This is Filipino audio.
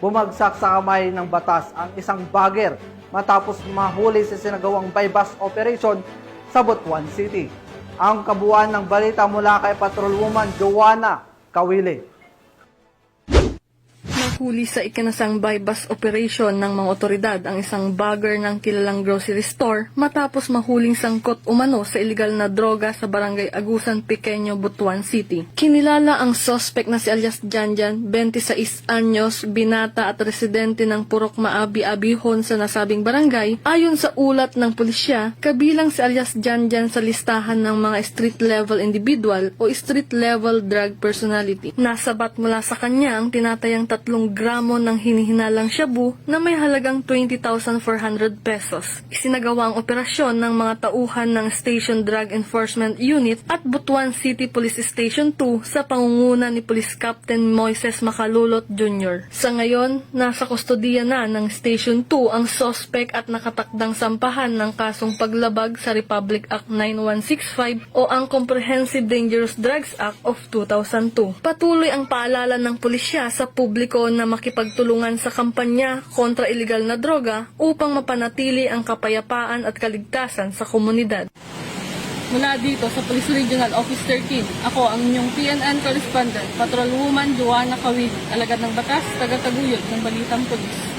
bumagsak sa kamay ng batas ang isang bagger matapos mahuli sa sinagawang bypass operation sa Butuan City. Ang kabuuan ng balita mula kay Patrolwoman Joanna Kawili. Nahuli sa ikinasang bypass operation ng mga otoridad ang isang bagger ng kilalang grocery store matapos mahuling sangkot umano sa iligal na droga sa barangay Agusan Pequeño, Butuan City. Kinilala ang suspect na si alias Janjan, 26 anyos, binata at residente ng Purok Maabi, Abihon sa nasabing barangay. Ayon sa ulat ng pulisya, kabilang si alias Janjan sa listahan ng mga street level individual o street level drug personality. Nasabat mula sa kanya ang tinatayang 3 gramo ng hinihinalang shabu na may halagang 20,400 pesos. Isinagawa ang operasyon ng mga tauhan ng Station Drug Enforcement Unit at Butuan City Police Station 2 sa pangunguna ni Police Captain Moises Macalulot Jr. Sa ngayon, nasa kustodiya na ng Station 2 ang suspect at nakatakdang sampahan ng kasong paglabag sa Republic Act 9165 o ang Comprehensive Dangerous Drugs Act of 2002. Patuloy ang paalala ng pulisya sa publiko na makipagtulungan sa kampanya kontra iligal na droga upang mapanatili ang kapayapaan at kaligtasan sa komunidad. Mula dito sa Police Regional Office 13, ako ang inyong PNN correspondent, Patrolwoman Joanna Kawili, alagad ng batas, taga-taguyod ng Balitang Pulis.